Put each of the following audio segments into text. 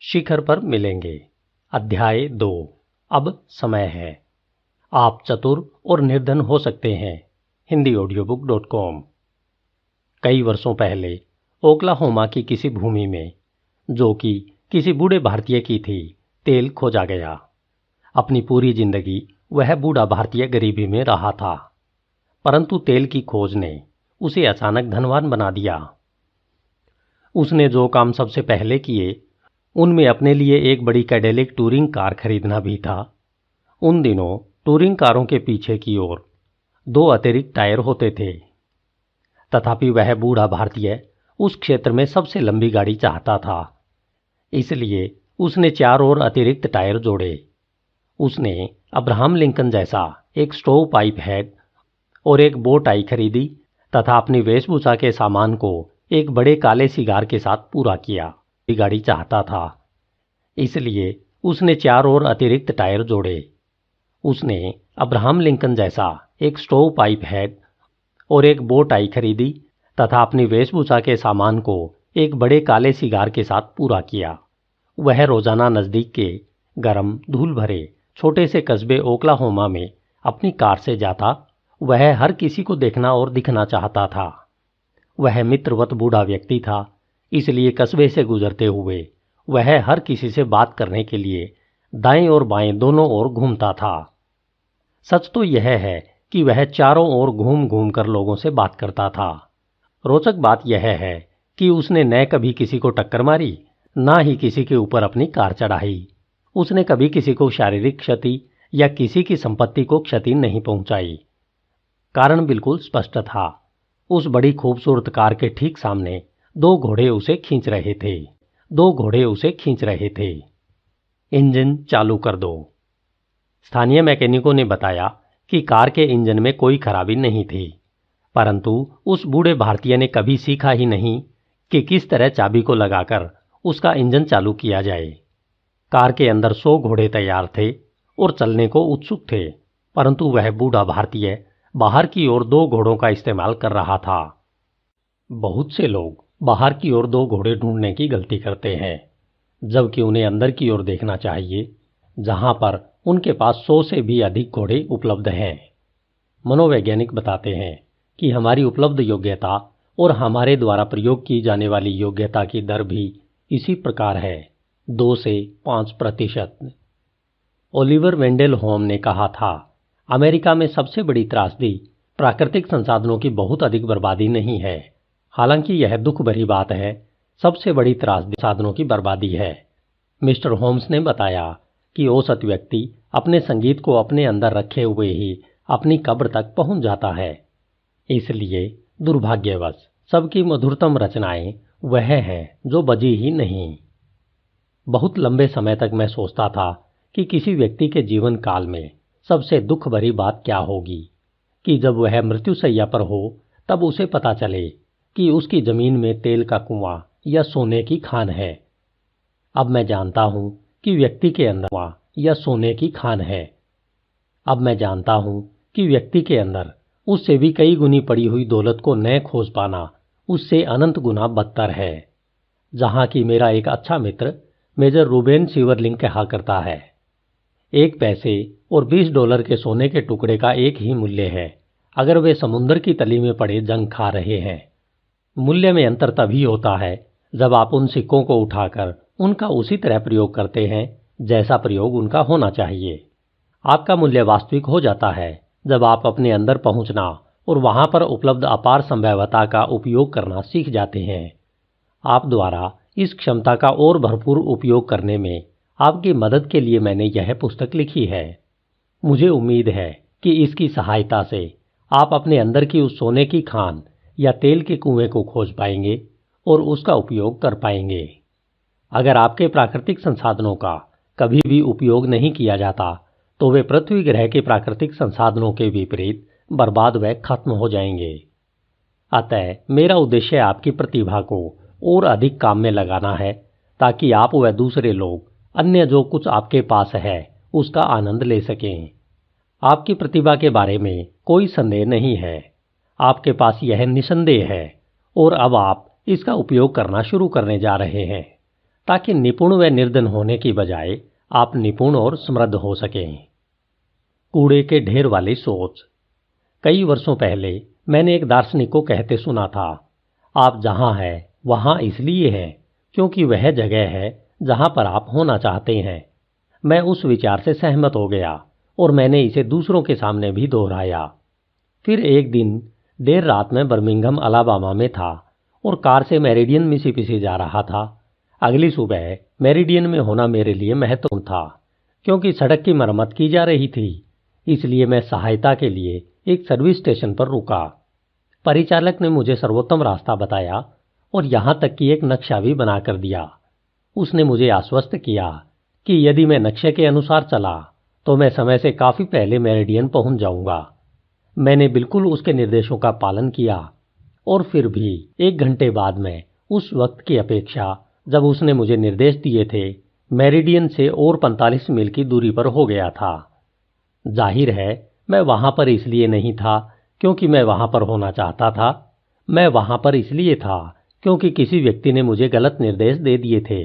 शिखर पर मिलेंगे। अध्याय 2। अब समय है। आप चतुर और निर्धन हो सकते हैं। HindiAudiobook.com। कई वर्षों पहले ओक्लाहोमा की किसी भूमि में, जो कि किसी बूढ़े भारतीय की थी, तेल खोजा गया। अपनी पूरी जिंदगी वह बूढ़ा भारतीय गरीबी में रहा था, परंतु तेल की खोज ने उसे अचानक धनवान बना दिया। उसने जो काम सबसे पहले किए, उनमें अपने लिए एक बड़ी कैडिलैक टूरिंग कार खरीदना भी था। उन दिनों टूरिंग कारों के पीछे की ओर 2 अतिरिक्त टायर होते थे। तथापि वह बूढ़ा भारतीय उस क्षेत्र में सबसे लंबी गाड़ी चाहता था, इसलिए उसने 4 और अतिरिक्त टायर जोड़े। उसने अब्राहम लिंकन जैसा एक स्टोव पाइप हेड और एक बो टाई खरीदी तथा अपनी वेशभूषा के सामान को एक बड़े काले सिगार के साथ पूरा किया। गाड़ी चाहता था, इसलिए उसने 4 और अतिरिक्त टायर जोड़े। उसने अब्राहम लिंकन जैसा एक स्टोव पाइप हेड और एक बो टाई खरीदी तथा अपनी वेशभूषा के सामान को एक बड़े काले सिगार के साथ पूरा किया। वह रोजाना नज़दीक के गर्म धूल भरे छोटे से कस्बे ओक्लाहोमा में अपनी कार से जाता। वह हर किसी को देखना और दिखना चाहता था। वह मित्रवत बूढ़ा व्यक्ति था, इसलिए कस्बे से गुजरते हुए वह हर किसी से बात करने के लिए दाएं और बाएं दोनों ओर घूमता था। सच तो यह है कि वह चारों ओर घूम घूम कर लोगों से बात करता था। रोचक बात यह है कि उसने न कभी किसी को टक्कर मारी, ना ही किसी के ऊपर अपनी कार चढ़ाई। उसने कभी किसी को शारीरिक क्षति या किसी की संपत्ति को क्षति नहीं पहुंचाई। कारण बिल्कुल स्पष्ट था। उस बड़ी खूबसूरत कार के ठीक सामने 2 घोड़े उसे खींच रहे थे। 2 घोड़े उसे खींच रहे थे। इंजन चालू कर दो। स्थानीय मैकेनिकों ने बताया कि कार के इंजन में कोई खराबी नहीं थी, परंतु उस बूढ़े भारतीय ने कभी सीखा ही नहीं कि किस तरह चाबी को लगाकर उसका इंजन चालू किया जाए। कार के अंदर 100 घोड़े तैयार थे और चलने को उत्सुक थे, परंतु वह बूढ़ा भारतीय बाहर की ओर 2 घोड़ों का इस्तेमाल कर रहा था। बहुत से लोग बाहर की ओर 2 घोड़े ढूंढने की गलती करते हैं, जबकि उन्हें अंदर की ओर देखना चाहिए, जहां पर उनके पास 100 से भी अधिक घोड़े उपलब्ध हैं। मनोवैज्ञानिक बताते हैं कि हमारी उपलब्ध योग्यता और हमारे द्वारा प्रयोग की जाने वाली योग्यता की दर भी इसी प्रकार है, 2 से 5%। ओलिवर वेंडेल होम ने कहा था, अमेरिका में सबसे बड़ी त्रासदी प्राकृतिक संसाधनों की बहुत अधिक बर्बादी नहीं है। हालांकि यह दुख भरी बात है, सबसे बड़ी त्रासदी साधनों की बर्बादी है। मिस्टर होम्स ने बताया कि औसत व्यक्ति अपने संगीत को अपने अंदर रखे हुए ही अपनी कब्र तक पहुंच जाता है। इसलिए दुर्भाग्यवश सबकी मधुरतम रचनाएं वह हैं जो बजी ही नहीं। बहुत लंबे समय तक मैं सोचता था कि किसी व्यक्ति के जीवन काल में सबसे दुख भरी बात क्या होगी, कि जब वह मृत्युशैया पर हो तब उसे पता चले कि उसकी जमीन में तेल का कुआं या सोने की खान है। अब मैं जानता हूं कि व्यक्ति के अंदर कुआं या सोने की खान है। अब मैं जानता हूं कि व्यक्ति के अंदर उससे भी कई गुनी पड़ी हुई दौलत को न खोज पाना उससे अनंत गुना बदतर है। जहां की मेरा एक अच्छा मित्र मेजर रूबेन सीवरलिंग कहा करता है, 1 पैसे और $20 के सोने के टुकड़े का एक ही मूल्य है अगर वे समुद्र की तली में पड़े जंग खा रहे हैं। मूल्य में अंतर तभी होता है जब आप उन सिक्कों को उठाकर उनका उसी तरह प्रयोग करते हैं जैसा प्रयोग उनका होना चाहिए। आपका मूल्य वास्तविक हो जाता है जब आप अपने अंदर पहुंचना और वहां पर उपलब्ध अपार संभाव्यता का उपयोग करना सीख जाते हैं। आप द्वारा इस क्षमता का और भरपूर उपयोग करने में आपकी मदद के लिए मैंने यह पुस्तक लिखी है। मुझे उम्मीद है कि इसकी सहायता से आप अपने अंदर की उस सोने की खान या तेल के कुएं को खोज पाएंगे और उसका उपयोग कर पाएंगे। अगर आपके प्राकृतिक संसाधनों का कभी भी उपयोग नहीं किया जाता तो वे पृथ्वी ग्रह के प्राकृतिक संसाधनों के विपरीत बर्बाद व खत्म हो जाएंगे। अतः मेरा उद्देश्य आपकी प्रतिभा को और अधिक काम में लगाना है, ताकि आप व दूसरे लोग अन्य जो कुछ आपके पास है उसका आनंद ले सकें। आपकी प्रतिभा के बारे में कोई संदेह नहीं है, आपके पास यह निसंदेह है और अब आप इसका उपयोग करना शुरू करने जा रहे हैं। ताकि निपुण व निर्धन होने की बजाय आप निपुण और समृद्ध हो सकें। कूड़े के ढेर वाली सोच। कई वर्षों पहले मैंने एक दार्शनिक को कहते सुना था, आप जहां हैं वहां इसलिए हैं क्योंकि वह जगह है जहां पर आप होना चाहते हैं। मैं उस विचार से सहमत हो गया और मैंने इसे दूसरों के सामने भी दोहराया। फिर एक दिन देर रात में बर्मिंघम अलाबामा में था और कार से मेरिडियन मिसिसिपी जा रहा था। अगली सुबह मेरिडियन में होना मेरे लिए महत्वपूर्ण था क्योंकि सड़क की मरम्मत की जा रही थी। इसलिए मैं सहायता के लिए एक सर्विस स्टेशन पर रुका। परिचालक ने मुझे सर्वोत्तम रास्ता बताया और यहां तक कि एक नक्शा भी बनाकर दिया। उसने मुझे आश्वस्त किया कि यदि मैं नक्शे के अनुसार चला तो मैं समय से काफी पहले मेरिडियन पहुंच जाऊंगा। मैंने बिल्कुल उसके निर्देशों का पालन किया और फिर भी 1 घंटे बाद में उस वक्त की अपेक्षा जब उसने मुझे निर्देश दिए थे मेरिडियन से और 45 मील की दूरी पर हो गया था। जाहिर है मैं वहां पर इसलिए नहीं था क्योंकि मैं वहां पर होना चाहता था। मैं वहां पर इसलिए था क्योंकि किसी व्यक्ति ने मुझे गलत निर्देश दे दिए थे।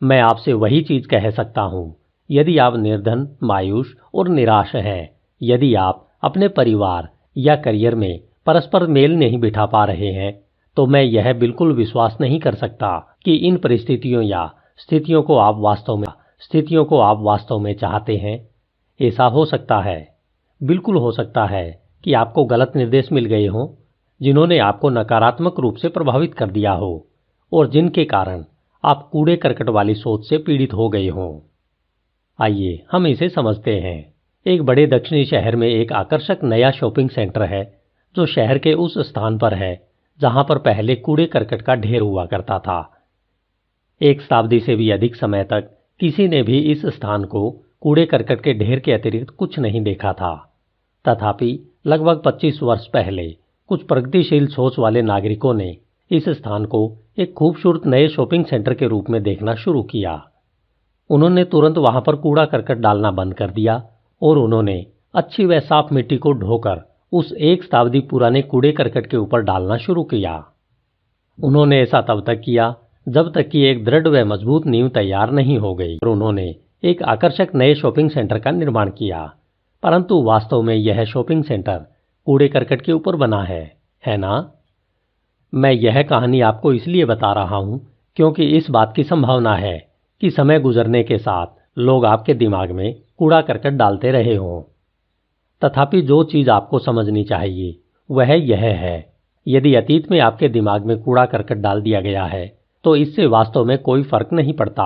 मैं आपसे वही चीज कह सकता हूं। यदि आप निर्धन, मायूस और निराश हैं, यदि आप अपने परिवार या करियर में परस्पर मेल नहीं बिठा पा रहे हैं, तो मैं यह बिल्कुल विश्वास नहीं कर सकता कि इन परिस्थितियों या स्थितियों को आप वास्तव में चाहते हैं। ऐसा हो सकता है, बिल्कुल हो सकता है कि आपको गलत निर्देश मिल गए हों, जिन्होंने आपको नकारात्मक रूप से प्रभावित कर दिया हो और जिनके कारण आप कूड़े करकट वाली सोच से पीड़ित हो गए हों। आइए हम इसे समझते हैं। एक बड़े दक्षिणी शहर में एक आकर्षक नया शॉपिंग सेंटर है जो शहर के उस स्थान पर है जहां पर पहले कूड़े करकट का ढेर हुआ करता था। 1 शताब्दी से भी अधिक समय तक किसी ने भी इस स्थान को कूड़े करकट के ढेर के अतिरिक्त कुछ नहीं देखा था। तथापि लगभग 25 वर्ष पहले कुछ प्रगतिशील सोच वाले नागरिकों ने इस स्थान को एक खूबसूरत नए शॉपिंग सेंटर के रूप में देखना शुरू किया। उन्होंने तुरंत वहां पर कूड़ा करकट डालना बंद कर दिया और उन्होंने अच्छी व साफ मिट्टी को ढोकर उस 1 शताब्दी पुराने कूड़े करकट के ऊपर डालना शुरू किया। उन्होंने ऐसा तब तक किया जब तक कि एक दृढ़ व मजबूत नींव तैयार नहीं हो गई और उन्होंने एक आकर्षक नए शॉपिंग सेंटर का निर्माण किया। परंतु वास्तव में यह शॉपिंग सेंटर कूड़े करकट के ऊपर बना है ना? मैं यह कहानी आपको इसलिए बता रहा हूं क्योंकि इस बात की संभावना है कि समय गुजरने के साथ लोग आपके दिमाग में कूड़ा करकट डालते रहे हों। तथापि जो चीज आपको समझनी चाहिए वह यह है, यदि अतीत में आपके दिमाग में कूड़ा करकट डाल दिया गया है तो इससे वास्तव में कोई फर्क नहीं पड़ता।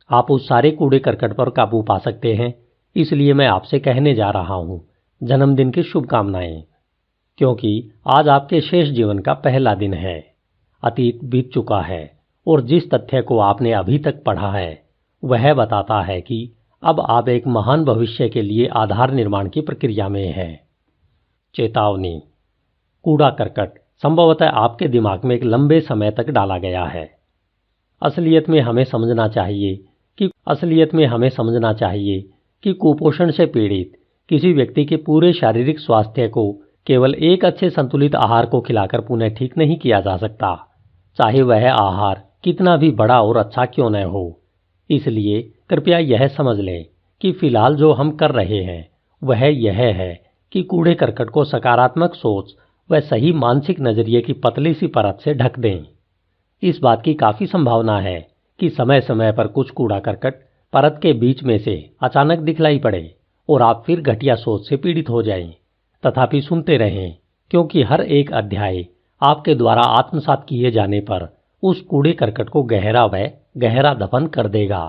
आप उस सारे कूड़े करकट पर काबू पा सकते हैं। इसलिए मैं आपसे कहने जा रहा हूं, जन्मदिन की शुभकामनाएं, क्योंकि आज आपके शेष जीवन का पहला दिन है। अतीत बीत चुका है और जिस तथ्य को आपने अभी तक पढ़ा है वह बताता है कि अब आप एक महान भविष्य के लिए आधार निर्माण की प्रक्रिया में हैं। चेतावनी, कूड़ा करकट संभवतः आपके दिमाग में एक लंबे समय तक डाला गया है। असलियत में हमें समझना चाहिए कि कुपोषण से पीड़ित किसी व्यक्ति के पूरे शारीरिक स्वास्थ्य को केवल एक अच्छे संतुलित आहार को खिलाकर पुनः ठीक नहीं किया जा सकता, चाहे वह आहार कितना भी बड़ा और अच्छा क्यों न हो। इसलिए कृपया यह समझ लें कि फिलहाल जो हम कर रहे हैं वह यह है कि कूड़े करकट को सकारात्मक सोच व सही मानसिक नजरिए की पतली सी परत से ढक दें। इस बात की काफी संभावना है कि समय समय पर कुछ कूड़ा करकट परत के बीच में से अचानक दिखलाई पड़े और आप फिर घटिया सोच से पीड़ित हो जाएं। तथापि सुनते रहें, क्योंकि हर एक अध्याय आपके द्वारा आत्मसात किए जाने पर उस कूड़े करकट को गहरा दफन कर देगा।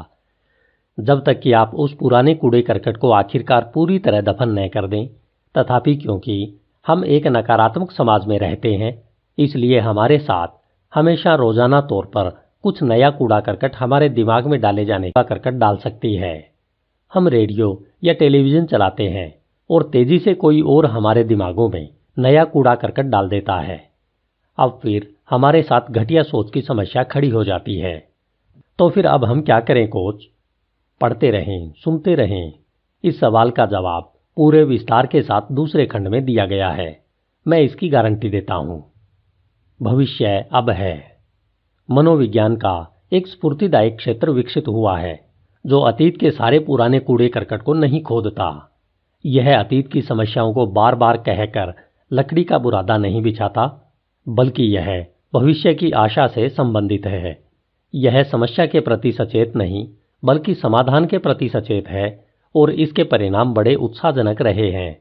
जब तक कि आप उस पुराने कूड़े करकट को आखिरकार पूरी तरह दफन न कर दें। तथापि क्योंकि हम एक नकारात्मक समाज में रहते हैं, इसलिए हमारे साथ हमेशा रोजाना तौर पर कुछ नया कूड़ा करकट हमारे दिमाग में डाले जाने का करकट डाल सकती है। हम रेडियो या टेलीविजन चलाते हैं और तेजी से कोई और हमारे दिमागों में नया कूड़ा करकट डाल देता है। अब फिर हमारे साथ घटिया सोच की समस्या खड़ी हो जाती है। तो फिर अब हम क्या करें कोच? पढ़ते रहें, सुनते रहें। इस सवाल का जवाब पूरे विस्तार के साथ दूसरे खंड में दिया गया है। मैं इसकी गारंटी देता हूं। भविष्य अब है। मनोविज्ञान का एक स्फूर्तिदायक क्षेत्र विकसित हुआ है जो अतीत के सारे पुराने कूड़े करकट को नहीं खोदता। यह अतीत की समस्याओं को बार बार कहकर लकड़ी का बुरादा नहीं बिछाता, बल्कि यह भविष्य की आशा से संबंधित है। यह समस्या के प्रति सचेत नहीं बल्कि समाधान के प्रति सचेत है और इसके परिणाम बड़े उत्साहजनक रहे हैं।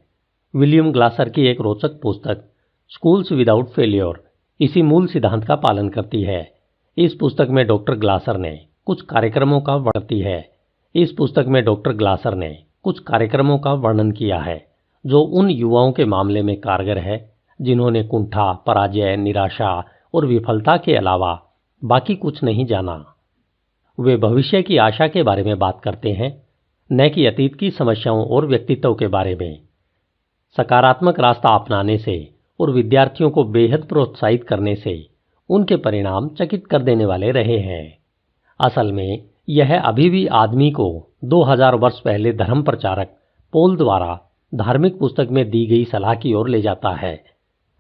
विलियम ग्लासर की एक रोचक पुस्तक स्कूल्स विदाउट फेल्योर इसी मूल सिद्धांत का पालन करती है। इस पुस्तक में डॉक्टर ग्लासर ने कुछ कार्यक्रमों का वर्णन किया है जो उन युवाओं के मामले में कारगर है जिन्होंने कुंठा, पराजय, निराशा और विफलता के अलावा बाकी कुछ नहीं जाना। वे भविष्य की आशा के बारे में बात करते हैं, न कि अतीत की समस्याओं और व्यक्तित्व के बारे में। सकारात्मक रास्ता अपनाने से और विद्यार्थियों को बेहद प्रोत्साहित करने से उनके परिणाम चकित कर देने वाले रहे हैं। असल में यह अभी भी आदमी को 2000 वर्ष पहले धर्म प्रचारक पोल द्वारा धार्मिक पुस्तक में दी गई सलाह की ओर ले जाता है,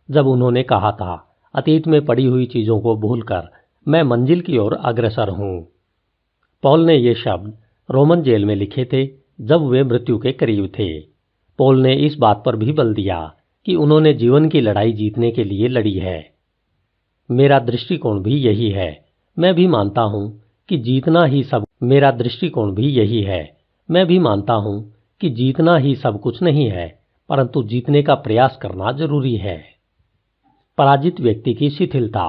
जब उन्होंने कहा था, अतीत में पड़ी हुई चीजों को भूलकर मैं मंजिल की ओर अग्रसर हूं। पॉल ने ये शब्द रोमन जेल में लिखे थे जब वे मृत्यु के करीब थे। पॉल ने इस बात पर भी बल दिया कि उन्होंने जीवन की लड़ाई जीतने के लिए लड़ी है। मेरा दृष्टिकोण भी यही है। मैं भी मानता हूं कि जीतना ही सब कुछ नहीं है, परंतु जीतने का प्रयास करना जरूरी है। पराजित व्यक्ति की शिथिलता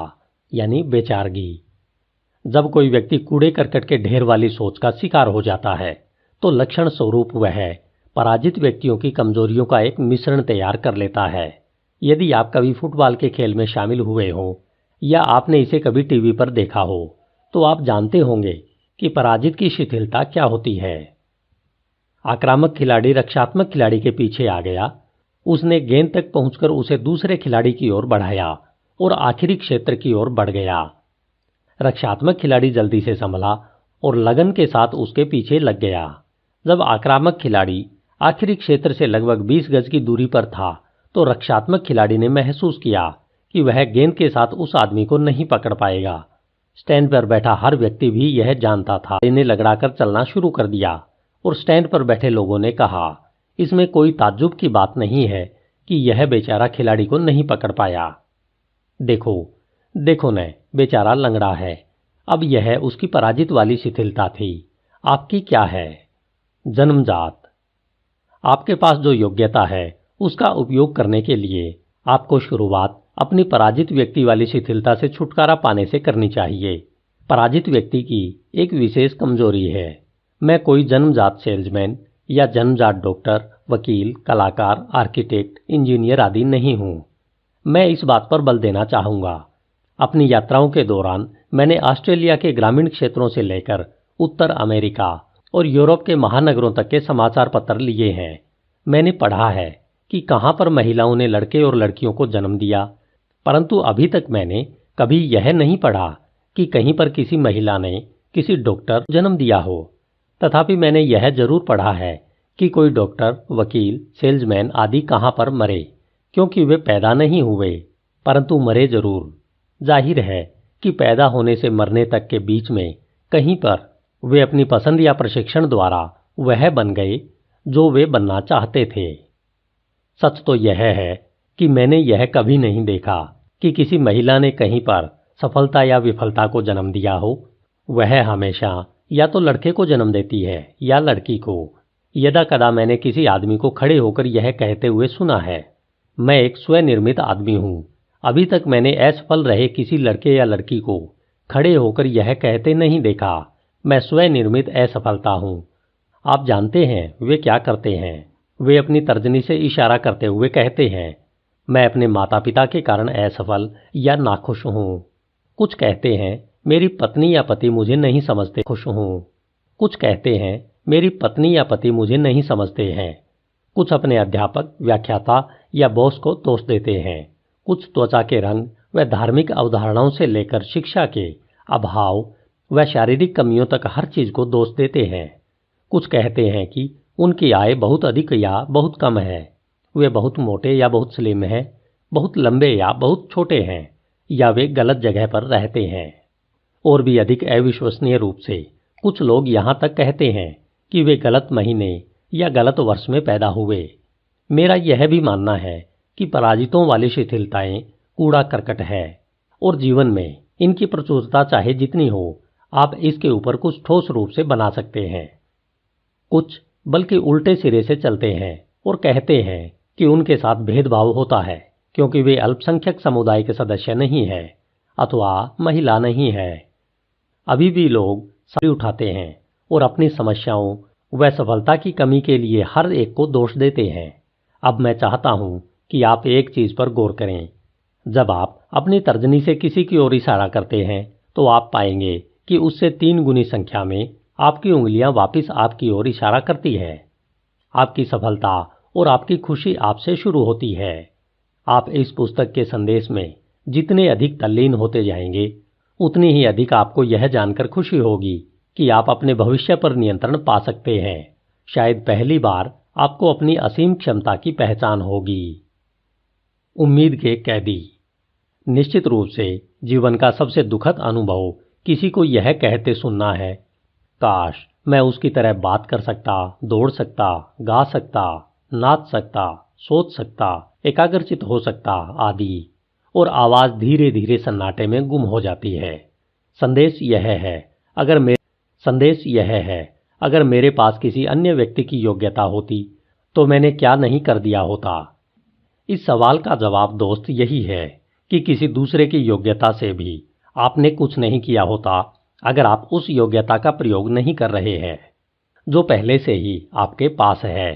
यानी बेचारगी। जब कोई व्यक्ति कूड़े करकट के ढेर वाली सोच का शिकार हो जाता है तो लक्षण स्वरूप वह पराजित व्यक्तियों की कमजोरियों का एक मिश्रण तैयार कर लेता है। यदि आप कभी फुटबॉल के खेल में शामिल हुए हो या आपने इसे कभी टीवी पर देखा हो तो आप जानते होंगे कि पराजित की शिथिलता क्या होती है। आक्रामक खिलाड़ी रक्षात्मक खिलाड़ी के पीछे आ गया, उसने गेंद तक पहुंचकर उसे दूसरे खिलाड़ी की ओर बढ़ाया और आखिरी क्षेत्र की ओर बढ़ गया। रक्षात्मक खिलाड़ी जल्दी से संभला और लगन के साथ उसके पीछे लग गया। जब आक्रामक खिलाड़ी आखिरी क्षेत्र से लगभग 20 गज की दूरी पर था तो रक्षात्मक खिलाड़ी ने महसूस किया कि वह गेंद के साथ उस आदमी को नहीं पकड़ पाएगा। स्टैंड पर बैठा हर व्यक्ति भी यह जानता था। इन्हें लगड़ाकर चलना शुरू कर दिया और स्टैंड पर बैठे लोगों ने कहा, इसमें कोई ताज्जुब की बात नहीं है कि यह बेचारा खिलाड़ी को नहीं पकड़ पाया। देखो न, बेचारा लंगड़ा है। अब यह उसकी पराजित वाली शिथिलता थी। आपकी क्या है? जन्मजात। आपके पास जो योग्यता है उसका उपयोग करने के लिए आपको शुरुआत अपनी पराजित व्यक्ति वाली शिथिलता से छुटकारा पाने से करनी चाहिए। पराजित व्यक्ति की एक विशेष कमजोरी है। मैं कोई जन्मजात सेल्समैन या जन्मजात डॉक्टर, वकील, कलाकार, आर्किटेक्ट, इंजीनियर आदि नहीं हूं। मैं इस बात पर बल देना चाहूंगा। अपनी यात्राओं के दौरान मैंने ऑस्ट्रेलिया के ग्रामीण क्षेत्रों से लेकर उत्तर अमेरिका और यूरोप के महानगरों तक के समाचार पत्र लिए हैं। मैंने पढ़ा है कि कहां पर महिलाओं ने लड़के और लड़कियों को जन्म दिया, परंतु अभी तक मैंने कभी यह नहीं पढ़ा कि कहीं पर किसी महिला ने किसी डॉक्टर जन्म दिया हो। तथापि मैंने यह जरूर पढ़ा है कि कोई डॉक्टर, वकील, सेल्समैन आदि कहां पर मरे, क्योंकि वे पैदा नहीं हुए परंतु मरे जरूर। जाहिर है कि पैदा होने से मरने तक के बीच में कहीं पर वे अपनी पसंद या प्रशिक्षण द्वारा वह बन गए जो वे बनना चाहते थे। सच तो यह है कि मैंने यह कभी नहीं देखा कि किसी महिला ने कहीं पर सफलता या विफलता को जन्म दिया हो। वह हमेशा या तो लड़के को जन्म देती है या लड़की को। यदा कदा मैंने किसी आदमी को खड़े होकर यह कहते हुए सुना है, मैं एक स्वनिर्मित आदमी हूं। अभी तक मैंने असफल रहे किसी लड़के या लड़की को खड़े होकर यह कहते नहीं देखा, मैं स्वनिर्मित असफलता हूं। आप जानते हैं वे क्या करते हैं? वे अपनी तर्जनी से इशारा करते हुए कहते हैं, मैं अपने माता पिता के कारण असफल या नाखुश हूं। कुछ कहते हैं, मेरी पत्नी या पति मुझे नहीं समझते, खुश हूं। कुछ कहते हैं, मेरी पत्नी या पति मुझे नहीं समझते हैं। कुछ अपने अध्यापक, व्याख्याता या बॉस को दोष देते हैं। कुछ त्वचा के रंग व धार्मिक अवधारणाओं से लेकर शिक्षा के अभाव व शारीरिक कमियों तक हर चीज को दोष देते हैं। कुछ कहते हैं कि उनकी आय बहुत अधिक या बहुत कम है, वे बहुत मोटे या बहुत स्लिम हैं, बहुत लंबे या बहुत छोटे हैं, या वे गलत जगह पर रहते हैं। और भी अधिक अविश्वसनीय रूप से कुछ लोग यहाँ तक कहते हैं कि वे गलत महीने या गलत वर्ष में पैदा हुए। मेरा यह भी मानना है कि पराजितों वाली शिथिलताएं कूड़ा करकट है और जीवन में इनकी प्रचुरता चाहे जितनी हो, आप इसके ऊपर कुछ ठोस रूप से बना सकते हैं। कुछ बल्कि उल्टे सिरे से चलते हैं और कहते हैं कि उनके साथ भेदभाव होता है क्योंकि वे अल्पसंख्यक समुदाय के सदस्य नहीं हैं अथवा महिला नहीं है। अभी भी लोग सवाल उठाते हैं और अपनी समस्याओं व सफलता की कमी के लिए हर एक को दोष देते हैं। अब मैं चाहता हूं कि आप एक चीज पर गौर करें। जब आप अपनी तर्जनी से किसी की ओर इशारा करते हैं तो आप पाएंगे कि उससे 3 गुनी संख्या में आपकी उंगलियां वापस आपकी ओर इशारा करती है। आपकी सफलता और आपकी खुशी आपसे शुरू होती है। आप इस पुस्तक के संदेश में जितने अधिक तल्लीन होते जाएंगे, उतनी ही अधिक आपको यह जानकर खुशी होगी कि आप अपने भविष्य पर नियंत्रण पा सकते हैं। शायद पहली बार आपको अपनी असीम क्षमता की पहचान होगी। उम्मीद के कैदी। निश्चित रूप से जीवन का सबसे दुखद अनुभव किसी को यह कहते सुनना है, काश मैं उसकी तरह बात कर सकता, दौड़ सकता, गा सकता, नाच सकता, सोच सकता, एकाग्रचित हो सकता आदि, और आवाज धीरे धीरे सन्नाटे में गुम हो जाती है। संदेश यह है, अगर मेरे पास किसी अन्य व्यक्ति की योग्यता होती तो मैंने क्या नहीं कर दिया होता। इस सवाल का जवाब दोस्त यही है कि किसी दूसरे की योग्यता से भी आपने कुछ नहीं किया होता अगर आप उस योग्यता का प्रयोग नहीं कर रहे हैं जो पहले से ही आपके पास है।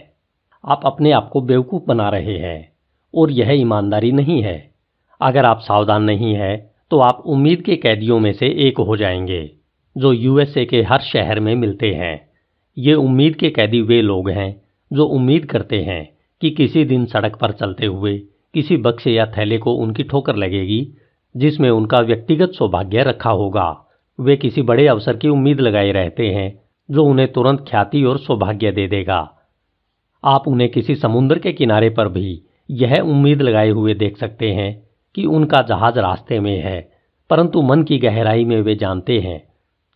आप अपने आप को बेवकूफ़ बना रहे हैं और यह ईमानदारी नहीं है। अगर आप सावधान नहीं हैं तो आप उम्मीद के कैदियों में से एक हो जाएंगे जो यूएसए के हर शहर में मिलते हैं। ये उम्मीद के कैदी वे लोग हैं जो उम्मीद करते हैं कि किसी दिन सड़क पर चलते हुए किसी बक्से या थैले को उनकी ठोकर लगेगी जिसमें उनका व्यक्तिगत सौभाग्य रखा होगा। वे किसी बड़े अवसर की उम्मीद लगाए रहते हैं जो उन्हें तुरंत ख्याति और सौभाग्य दे देगा। आप उन्हें किसी समुद्र के किनारे पर भी यह उम्मीद लगाए हुए देख सकते हैं कि उनका जहाज रास्ते में है, परंतु मन की गहराई में वे जानते हैं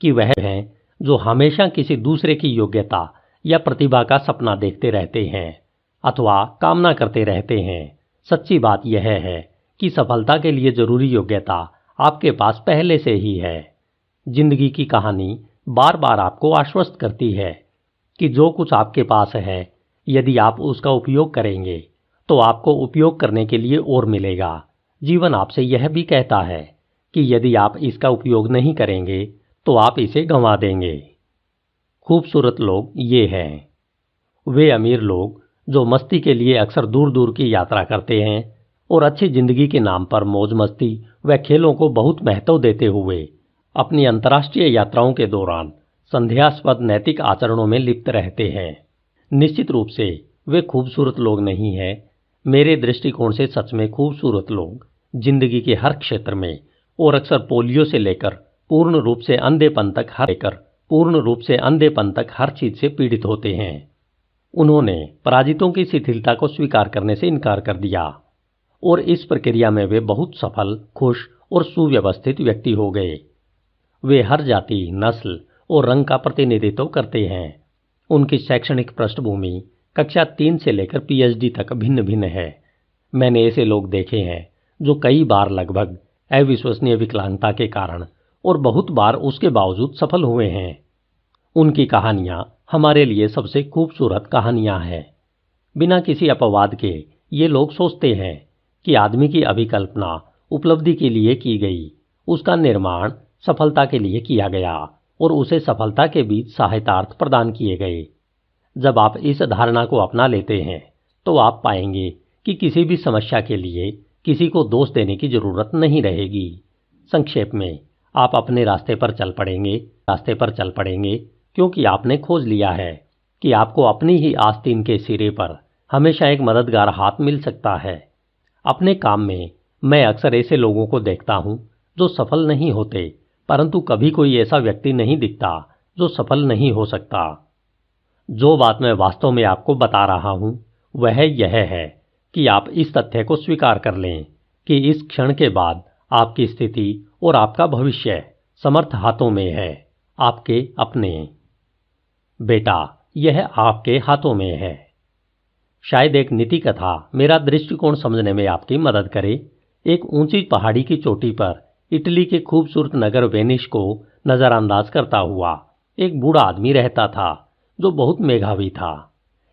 कि वह हैं जो हमेशा किसी दूसरे की योग्यता या प्रतिभा का सपना देखते रहते हैं अथवा कामना करते रहते हैं। सच्ची बात यह है कि सफलता के लिए जरूरी योग्यता आपके पास पहले से ही है। जिंदगी की कहानी बार बार आपको आश्वस्त करती है कि जो कुछ आपके पास है, यदि आप उसका उपयोग करेंगे तो आपको उपयोग करने के लिए और मिलेगा। जीवन आपसे यह भी कहता है कि यदि आप इसका उपयोग नहीं करेंगे तो आप इसे गंवा देंगे। खूबसूरत लोग ये हैं। वे अमीर लोग जो मस्ती के लिए अक्सर दूर दूर की यात्रा करते हैं और अच्छी जिंदगी के नाम पर मौज मस्ती व खेलों को बहुत महत्व देते हुए अपनी अंतर्राष्ट्रीय यात्राओं के दौरान संदेहास्पद नैतिक आचरणों में लिप्त रहते हैं। निश्चित रूप से वे खूबसूरत लोग नहीं हैं। मेरे दृष्टिकोण से सच में खूबसूरत लोग जिंदगी के हर क्षेत्र में और अक्सर पोलियो से लेकर पूर्ण रूप से अंधेपन तक हर चीज से पीड़ित होते हैं। उन्होंने पराजितों की शिथिलता को स्वीकार करने से इनकार कर दिया और इस प्रक्रिया में वे बहुत सफल, खुश और सुव्यवस्थित व्यक्ति हो गए। वे हर जाति, नस्ल और रंग का प्रतिनिधित्व करते हैं। उनकी शैक्षणिक पृष्ठभूमि कक्षा 3 से लेकर पीएचडी तक भिन्न भिन्न है। मैंने ऐसे लोग देखे हैं जो कई बार लगभग अविश्वसनीय विकलांगता के कारण और बहुत बार उसके बावजूद सफल हुए हैं। उनकी कहानियां हमारे लिए सबसे खूबसूरत कहानियां हैं। बिना किसी अपवाद के ये लोग सोचते हैं कि आदमी की अभिकल्पना उपलब्धि के लिए की गई, उसका निर्माण सफलता के लिए किया गया और उसे सफलता के बीच सहायतार्थ प्रदान किए गए। जब आप इस धारणा को अपना लेते हैं तो आप पाएंगे कि किसी भी समस्या के लिए किसी को दोष देने की जरूरत नहीं रहेगी। संक्षेप में, आप अपने रास्ते पर चल पड़ेंगे क्योंकि आपने खोज लिया है कि आपको अपनी ही आस्तीन के सिरे पर हमेशा एक मददगार हाथ मिल सकता है। अपने काम में मैं अक्सर ऐसे लोगों को देखता हूं जो सफल नहीं होते, परंतु कभी कोई ऐसा व्यक्ति नहीं दिखता जो सफल नहीं हो सकता। जो बात मैं वास्तव में आपको बता रहा हूं वह यह है कि आप इस तथ्य को स्वीकार कर लें कि इस क्षण के बाद आपकी स्थिति और आपका भविष्य समर्थ हाथों में है, आपके अपने। बेटा, यह आपके हाथों में है। शायद एक नीति कथा मेरा दृष्टिकोण समझने में आपकी मदद करे। एक ऊंची पहाड़ी की चोटी पर इटली के खूबसूरत नगर वेनिस को नजरअंदाज करता हुआ एक बूढ़ा आदमी रहता था जो बहुत मेधावी था।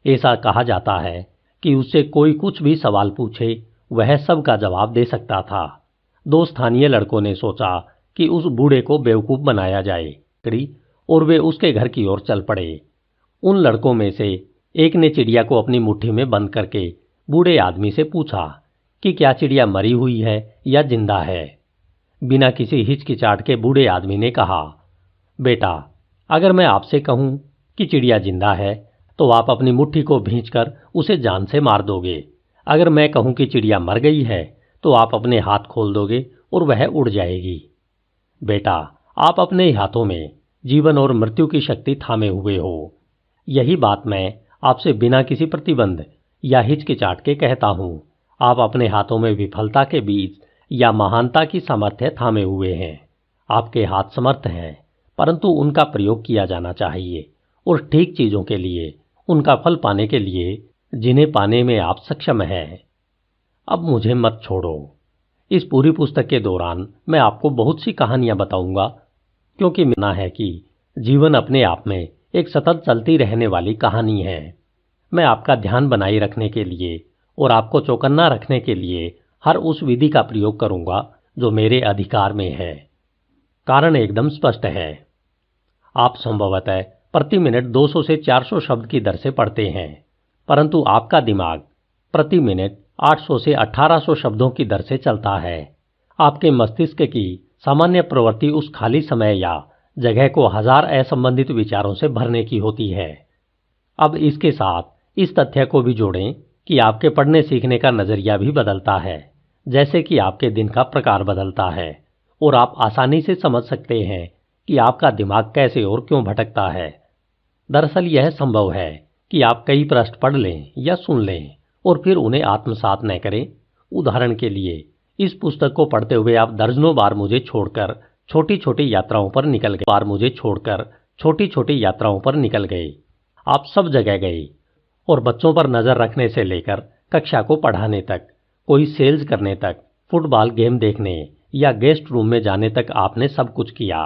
ऐसा कहा जाता है कि उससे कोई कुछ भी सवाल पूछे वह सबका जवाब दे सकता था। दो स्थानीय लड़कों ने सोचा कि उस बूढ़े को बेवकूफ बनाया जाए और वे उसके घर की ओर चल पड़े। उन लड़कों में से एक ने चिड़िया को अपनी मुट्ठी में बंद करके बूढ़े आदमी से पूछा कि क्या चिड़िया मरी हुई है या जिंदा है। बिना किसी हिचकिचाहट के बूढ़े आदमी ने कहा, बेटा, अगर मैं आपसे कहूं कि चिड़िया जिंदा है तो आप अपनी मुट्ठी को भींचकर उसे जान से मार दोगे। अगर मैं कहूं कि चिड़िया मर गई है तो आप अपने हाथ खोल दोगे और वह उड़ जाएगी। बेटा, आप अपने हाथों में जीवन और मृत्यु की शक्ति थामे हुए हो। यही बात मैं आपसे बिना किसी प्रतिबंध या हिचकिचाहट के कहता हूं। आप अपने हाथों में विफलता के बीज या महानता की सामर्थ्य थामे हुए हैं। आपके हाथ समर्थ हैं, परंतु उनका प्रयोग किया जाना चाहिए और ठीक चीजों के लिए, उनका फल पाने के लिए जिन्हें पाने में आप सक्षम हैं। अब मुझे मत छोड़ो। इस पूरी पुस्तक के दौरान मैं आपको बहुत सी कहानियां बताऊंगा, क्योंकि मानना है कि जीवन अपने आप में एक सतत चलती रहने वाली कहानी है। मैं आपका ध्यान बनाए रखने के लिए और आपको चौकन्ना रखने के लिए हर उस विधि का प्रयोग करूंगा जो मेरे अधिकार में है। कारण एकदम स्पष्ट है। आप संभवतः प्रति मिनट 200 से 400 शब्द की दर से पढ़ते हैं, परंतु आपका दिमाग प्रति मिनट 800 से 1800 शब्दों की दर से चलता है। आपके मस्तिष्क की सामान्य प्रवृत्ति उस खाली समय या जगह को हजार असंबंधित विचारों से भरने की होती है। अब इसके साथ इस तथ्य को भी जोड़ें कि आपके पढ़ने सीखने का नजरिया भी बदलता है, जैसे कि आपके दिन का प्रकार बदलता है, और आप आसानी से समझ सकते हैं कि आपका दिमाग कैसे और क्यों भटकता है। दरअसल यह संभव है कि आप कई पृष्ठ पढ़ लें या सुन लें और फिर उन्हें आत्मसात न करें। उदाहरण के लिए, इस पुस्तक को पढ़ते हुए आप दर्जनों बार मुझे छोड़कर छोटी छोटी यात्राओं पर निकल गए। आप सब जगह गए और बच्चों पर नजर रखने से लेकर कक्षा को पढ़ाने तक, कोई सेल्स करने तक, फुटबॉल गेम देखने या गेस्ट रूम में जाने तक आपने सब कुछ किया।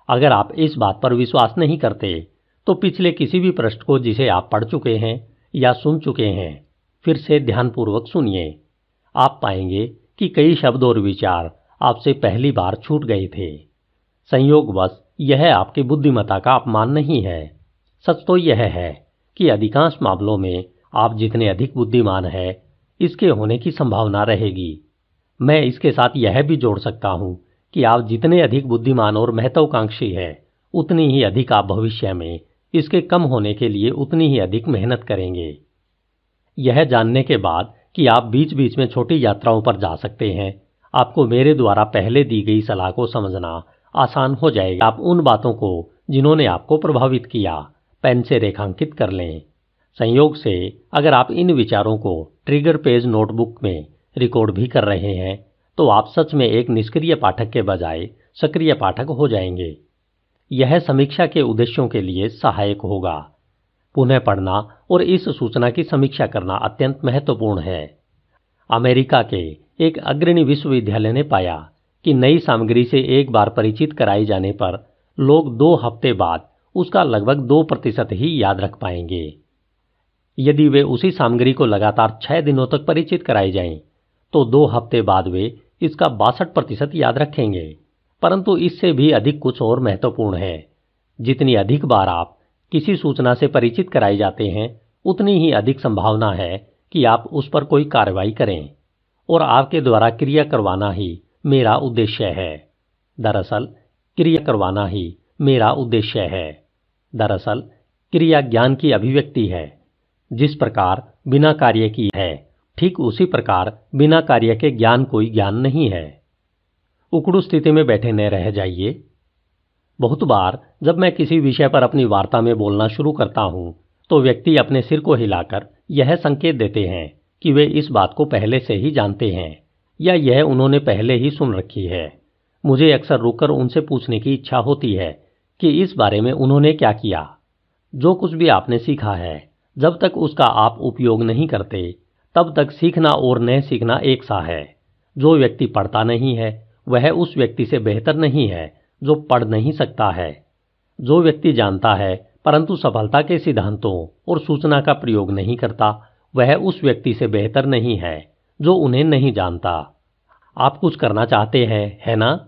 अगर आप इस बात पर विश्वास नहीं करते तो पिछले किसी भी पृष्ठ को जिसे आप पढ़ चुके हैं या सुन चुके हैं, फिर से ध्यानपूर्वक सुनिए। आप पाएंगे कि कई शब्द और विचार आपसे पहली बार छूट गए थे। संयोगवश यह आपकी बुद्धिमत्ता का अपमान नहीं है। सच तो यह है कि अधिकांश मामलों में आप जितने अधिक बुद्धिमान हैं, इसके होने की संभावना रहेगी। मैं इसके साथ यह भी जोड़ सकता हूं कि आप जितने अधिक बुद्धिमान और महत्वाकांक्षी हैं, उतनी ही अधिक आप भविष्य में इसके कम होने के लिए उतनी ही अधिक मेहनत करेंगे। यह जानने के बाद कि आप बीच बीच में छोटी यात्राओं पर जा सकते हैं, आपको मेरे द्वारा पहले दी गई सलाह को समझना आसान हो जाएगा। आप उन बातों को जिन्होंने आपको प्रभावित किया पेन से रेखांकित कर लें। संयोग से अगर आप इन विचारों को ट्रिगर पेज नोटबुक में रिकॉर्ड भी कर रहे हैं तो आप सच में एक निष्क्रिय पाठक के बजाय सक्रिय पाठक हो जाएंगे। यह समीक्षा के उद्देश्यों के लिए सहायक होगा। पुनः पढ़ना और इस सूचना की समीक्षा करना अत्यंत महत्वपूर्ण है। अमेरिका के एक अग्रणी विश्वविद्यालय ने पाया कि नई सामग्री से एक बार परिचित कराए जाने पर लोग 2 हफ्ते बाद उसका लगभग 2% ही याद रख पाएंगे। यदि वे उसी सामग्री को लगातार 6 दिनों तक परिचित कराए जाएं, तो 2 हफ्ते बाद वे इसका 62% याद रखेंगे। परंतु इससे भी अधिक कुछ और महत्वपूर्ण है। जितनी अधिक बार आप किसी सूचना से परिचित कराए जाते हैं, उतनी ही अधिक संभावना है कि आप उस पर कोई कार्रवाई करें, और आपके द्वारा क्रिया करवाना ही मेरा उद्देश्य है। दरअसल क्रिया ज्ञान की अभिव्यक्ति है। जिस प्रकार बिना कार्य की है, ठीक उसी प्रकार बिना कार्य के ज्ञान कोई ज्ञान नहीं है। उकड़ू स्थिति में बैठे न रह जाइए। बहुत बार जब मैं किसी विषय पर अपनी वार्ता में बोलना शुरू करता हूं, तो व्यक्ति अपने सिर को हिलाकर यह संकेत देते हैं कि वे इस बात को पहले से ही जानते हैं या यह उन्होंने पहले ही सुन रखी है। मुझे अक्सर रुककर उनसे पूछने की इच्छा होती है कि इस बारे में उन्होंने क्या किया। जो कुछ भी आपने सीखा है, जब तक उसका आप उपयोग नहीं करते तब तक सीखना और न सीखना एक सा है। जो व्यक्ति पढ़ता नहीं है वह उस व्यक्ति से बेहतर नहीं है जो पढ़ नहीं सकता है। जो व्यक्ति जानता है परंतु सफलता के सिद्धांतों और सूचना का प्रयोग नहीं करता, वह उस व्यक्ति से बेहतर नहीं है जो उन्हें नहीं जानता। आप कुछ करना चाहते हैं, है ना?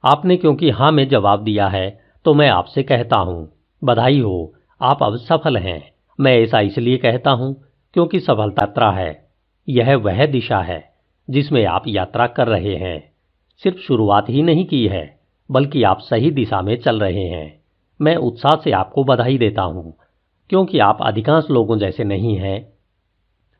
आपने क्योंकि हाँ में जवाब दिया है तो मैं आपसे कहता हूँ, बधाई हो, आप अब सफल हैं। मैं ऐसा इसलिए कहता हूँ क्योंकि सफलता यात्रा है। यह वह दिशा है जिसमें आप यात्रा कर रहे हैं। सिर्फ शुरुआत ही नहीं की है, बल्कि आप सही दिशा में चल रहे हैं। मैं उत्साह से आपको बधाई देता हूँ, क्योंकि आप अधिकांश लोगों जैसे नहीं हैं।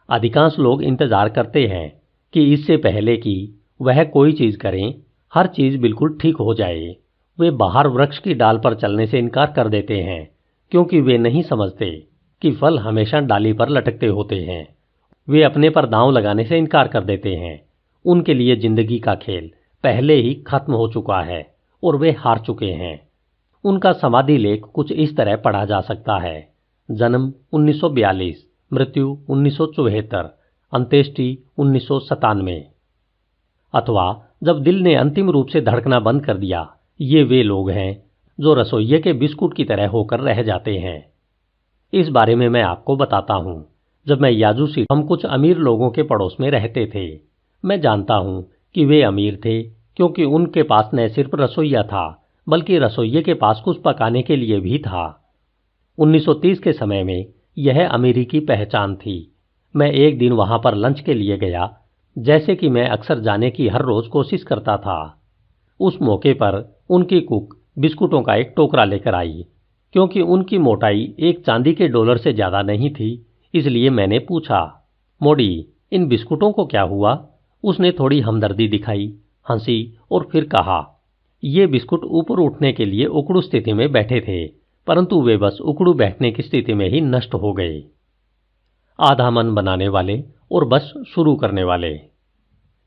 अधिकांश लोग इंतजार करते हैं कि इससे पहले कि वह कोई चीज़ करें, हर चीज़ बिल्कुल ठीक हो जाए। वे बाहर वृक्ष की डाल पर चलने से इनकार कर देते हैं, क्योंकि वे नहीं समझते कि फल हमेशा डाली पर लटकते होते हैं। वे अपने पर दांव लगाने से इनकार कर देते हैं। उनके लिए जिंदगी का खेल पहले ही खत्म हो चुका है और वे हार चुके हैं। उनका समाधि लेख कुछ इस तरह पढ़ा जा सकता है: जन्म 1942, मृत्यु 1974, अंत्येष्टि 1997। अथवा जब दिल ने अंतिम रूप से धड़कना बंद कर दिया। ये वे लोग हैं जो रसोइये के बिस्कुट की तरह होकर रह जाते हैं। इस बारे में मैं आपको बताता हूँ। जब मैं याजू सिटी, हम कुछ अमीर लोगों के पड़ोस में रहते थे। मैं जानता हूँ कि वे अमीर थे क्योंकि उनके पास न सिर्फ रसोइया था, बल्कि रसोइये के पास कुछ पकाने के लिए भी था। 1930 के समय में यह अमीरी की पहचान थी। मैं एक दिन वहां पर लंच के लिए गया, जैसे कि मैं अक्सर जाने की हर रोज कोशिश करता था। उस मौके पर उनकी कुक बिस्कुटों का एक टोकरा लेकर आई। क्योंकि उनकी मोटाई एक चांदी के डॉलर से ज्यादा नहीं थी, इसलिए मैंने पूछा, मोडी, इन बिस्कुटों को क्या हुआ? उसने थोड़ी हमदर्दी दिखाई, हंसी और फिर कहा, ये बिस्कुट ऊपर उठने के लिए उकड़ू स्थिति में बैठे थे, परंतु वे बस उकड़ू बैठने की स्थिति में ही नष्ट हो गए। आधा मन बनाने वाले और बस शुरू करने वाले।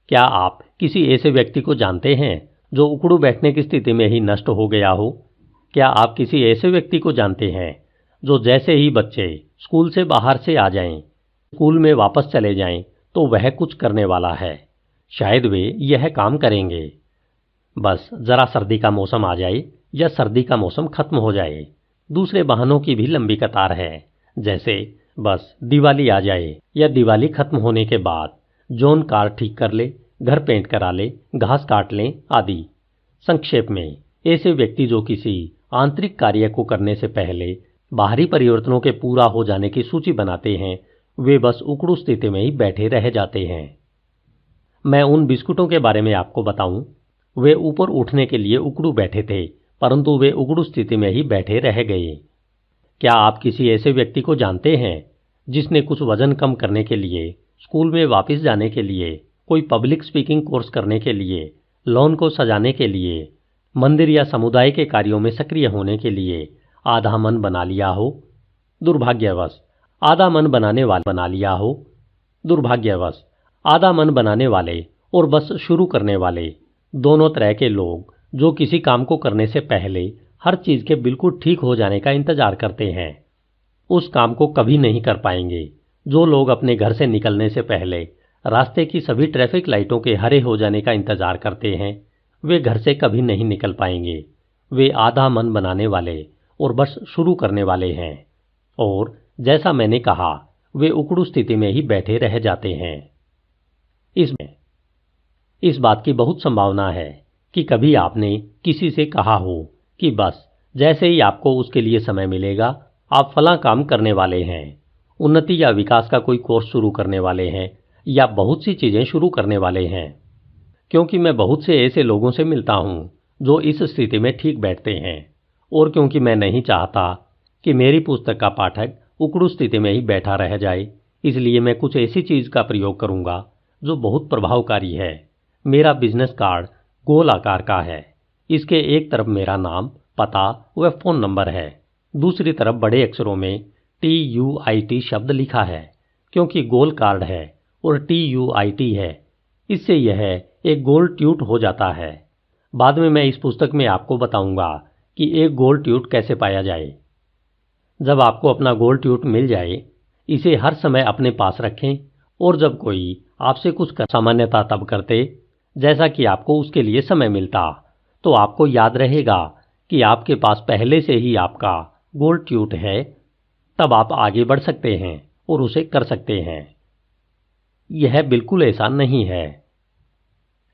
क्या आप किसी ऐसे व्यक्ति को जानते हैं जो उकड़ू बैठने की स्थिति में ही नष्ट हो गया हो? क्या आप किसी ऐसे व्यक्ति को जानते हैं जो जैसे ही बच्चे स्कूल से बाहर से आ जाएं, स्कूल में वापस चले जाएं, तो वह कुछ करने वाला है? शायद वे यह काम करेंगे, बस जरा सर्दी का मौसम आ जाए या सर्दी का मौसम खत्म हो जाए। दूसरे बहानों की भी लंबी कतार है, जैसे बस दिवाली आ जाए या दिवाली खत्म होने के बाद जॉन कार ठीक कर ले, घर पेंट करा ले, घास काट लें आदि। संक्षेप में, ऐसे व्यक्ति जो किसी आंतरिक कार्य को करने से पहले बाहरी परिवर्तनों के पूरा हो जाने की सूची बनाते हैं, वे बस उकड़ू स्थिति में ही बैठे रह जाते हैं। मैं उन बिस्कुटों के बारे में आपको बताऊं, वे ऊपर उठने के लिए उकड़ू बैठे थे, परंतु वे उकड़ू स्थिति में ही बैठे रह गए। क्या आप किसी ऐसे व्यक्ति को जानते हैं जिसने कुछ वजन कम करने के लिए, स्कूल में वापस जाने के लिए, कोई पब्लिक स्पीकिंग कोर्स करने के लिए, लॉन को सजाने के लिए, मंदिर या समुदाय के कार्यों में सक्रिय होने के लिए आधा मन बना लिया हो? दुर्भाग्यवश आधा मन बनाने वाले बना लिया हो। दुर्भाग्यवश आधा मन बनाने वाले और बस शुरू करने वाले दोनों तरह के लोग जो किसी काम को करने से पहले हर चीज के बिल्कुल ठीक हो जाने का इंतजार करते हैं, उस काम को कभी नहीं कर पाएंगे। जो लोग अपने घर से निकलने से पहले रास्ते की सभी ट्रैफिक लाइटों के हरे हो जाने का इंतजार करते हैं, वे घर से कभी नहीं निकल पाएंगे। वे आधा मन बनाने वाले और बस शुरू करने वाले हैं, और जैसा मैंने कहा, वे उकड़ू स्थिति में ही बैठे रह जाते हैं। इसमें इस बात की बहुत संभावना है कि कभी आपने किसी से कहा हो कि बस जैसे ही आपको उसके लिए समय मिलेगा, आप फलां काम करने वाले हैं, उन्नति या विकास का कोई कोर्स शुरू करने वाले हैं, या बहुत सी चीजें शुरू करने वाले हैं। क्योंकि मैं बहुत से ऐसे लोगों से मिलता हूं जो इस स्थिति में ठीक बैठते हैं, और क्योंकि मैं नहीं चाहता कि मेरी पुस्तक का पाठक उकड़ू स्थिति में ही बैठा रह जाए, इसलिए मैं कुछ ऐसी चीज का प्रयोग करूंगा जो बहुत प्रभावकारी है। मेरा बिजनेस कार्ड गोल आकार का है। इसके एक तरफ मेरा नाम, पता व फोन नंबर है, दूसरी तरफ बड़े अक्षरों में TUIT शब्द लिखा है। क्योंकि गोल कार्ड है और TUIT है, इससे यह एक गोल ट्यूट हो जाता है। बाद में मैं इस पुस्तक में आपको बताऊंगा कि एक गोल्ड ट्यूट कैसे पाया जाए। जब आपको अपना गोल्ड ट्यूट मिल जाए, इसे हर समय अपने पास रखें और जब कोई आपसे कुछ सामान्यता तब करते जैसा कि आपको उसके लिए समय मिलता, तो आपको याद रहेगा कि आपके पास पहले से ही आपका गोल्ड ट्यूट है। तब आप आगे बढ़ सकते हैं और उसे कर सकते हैं। यह बिल्कुल ऐसा नहीं है।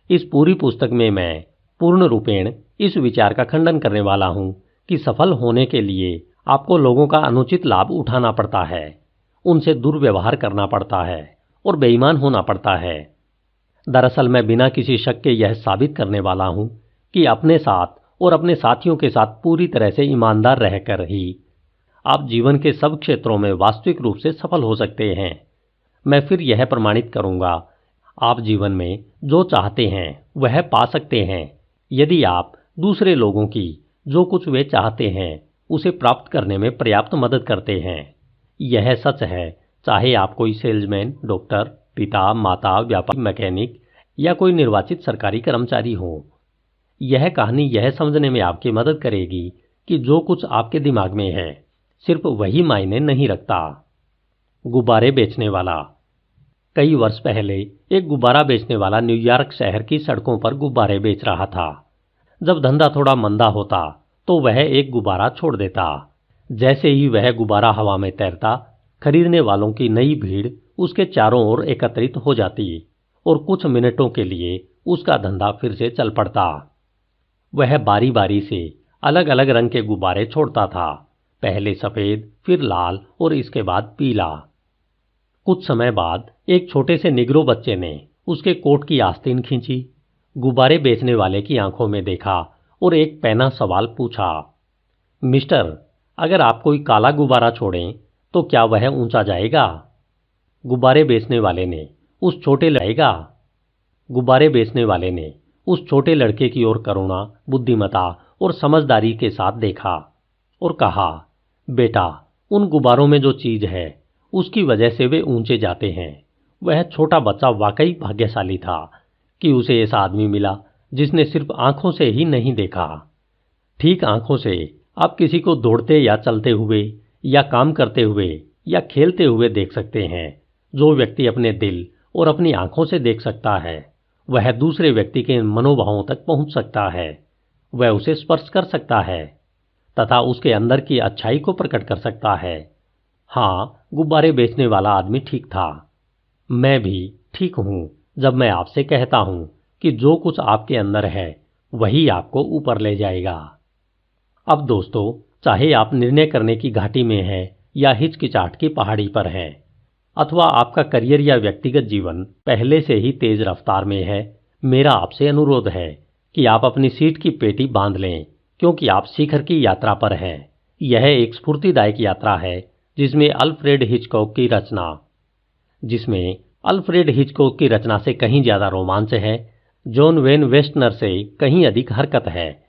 इस पूरी पुस्तक में मैं पूर्ण रूपेण इस विचार का खंडन करने वाला हूं कि सफल होने के लिए आपको लोगों का अनुचित लाभ उठाना पड़ता है, उनसे दुर्व्यवहार करना पड़ता है और बेईमान होना पड़ता है। दरअसल मैं बिना किसी शक के यह साबित करने वाला हूं कि अपने साथ और अपने साथियों के साथ पूरी तरह से ईमानदार रहकर ही आप जीवन के सब क्षेत्रों में वास्तविक रूप से सफल हो सकते हैं। मैं फिर यह प्रमाणित करूंगा, आप जीवन में जो चाहते हैं वह पा सकते हैं यदि आप दूसरे लोगों की जो कुछ वे चाहते हैं उसे प्राप्त करने में पर्याप्त मदद करते हैं। यह सच है, चाहे आप कोई सेल्समैन, डॉक्टर, पिता, माता, व्यापारी, मैकेनिक या कोई निर्वाचित सरकारी कर्मचारी हो। यह कहानी यह समझने में आपकी मदद करेगी कि जो कुछ आपके दिमाग में है सिर्फ वही मायने नहीं रखता। गुब्बारे बेचने वाला। कई वर्ष पहले एक गुब्बारा बेचने वाला न्यूयॉर्क शहर की सड़कों पर गुब्बारे बेच रहा था। जब धंधा थोड़ा मंदा होता तो वह एक गुब्बारा छोड़ देता। जैसे ही वह गुब्बारा हवा में तैरता, खरीदने वालों की नई भीड़ उसके चारों ओर एकत्रित हो जाती और कुछ मिनटों के लिए उसका धंधा फिर से चल पड़ता। वह बारी बारी से अलग अलग रंग के गुब्बारे छोड़ता था, पहले सफेद, फिर लाल और इसके बाद पीला। कुछ समय बाद एक छोटे से निगरो बच्चे ने उसके कोट की आस्तीन खींची, गुब्बारे बेचने वाले की आंखों में देखा और एक पैना सवाल पूछा, मिस्टर, अगर आप कोई काला गुब्बारा छोड़ें तो क्या वह ऊंचा जाएगा? गुब्बारे बेचने वाले ने उस छोटे लड़के की ओर करुणा, बुद्धिमता और समझदारी के साथ देखा और कहा, बेटा, उन गुब्बारों में जो चीज है उसकी वजह से वे ऊंचे जाते हैं। वह छोटा बच्चा वाकई भाग्यशाली था कि उसे ऐसा आदमी मिला जिसने सिर्फ आंखों से ही नहीं देखा। ठीक आंखों से आप किसी को दौड़ते या चलते हुए या काम करते हुए या खेलते हुए देख सकते हैं। जो व्यक्ति अपने दिल और अपनी आंखों से देख सकता है वह दूसरे व्यक्ति के मनोभावों तक पहुंच सकता है। वह उसे स्पर्श कर सकता है तथा उसके अंदर की अच्छाई को प्रकट कर सकता है। हाँ, गुब्बारे बेचने वाला आदमी ठीक था। मैं भी ठीक हूं जब मैं आपसे कहता हूं कि जो कुछ आपके अंदर है वही आपको ऊपर ले जाएगा। अब दोस्तों, चाहे आप निर्णय करने की घाटी में हैं या हिचकिचाहट की पहाड़ी पर हैं, अथवा आपका करियर या व्यक्तिगत जीवन पहले से ही तेज रफ्तार में है, मेरा आपसे अनुरोध है कि आप अपनी सीट की पेटी बांध लें, क्योंकि आप शिखर की यात्रा पर हैं। यह एक स्फूर्तिदायक यात्रा है जिसमें अल्फ्रेड हिचकॉक की रचना से कहीं ज्यादा रोमांच है, जॉन वेन वेस्टनर से कहीं अधिक हरकत है,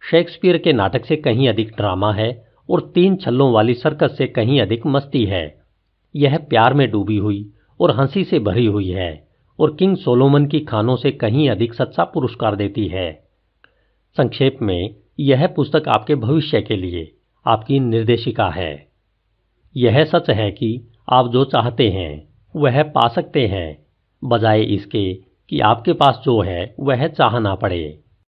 शेक्सपियर के नाटक से कहीं अधिक ड्रामा है और 3 छल्लों वाली सर्कस से कहीं अधिक मस्ती है। यह प्यार में डूबी हुई और हंसी से भरी हुई है और किंग सोलोमन की खानों से कहीं अधिक सच्चा पुरस्कार देती है। संक्षेप में, यह पुस्तक आपके भविष्य के लिए आपकी निर्देशिका है। यह सच है कि आप जो चाहते हैं वह पा सकते हैं, बजाय इसके कि आपके पास जो है वह चाहना पड़े।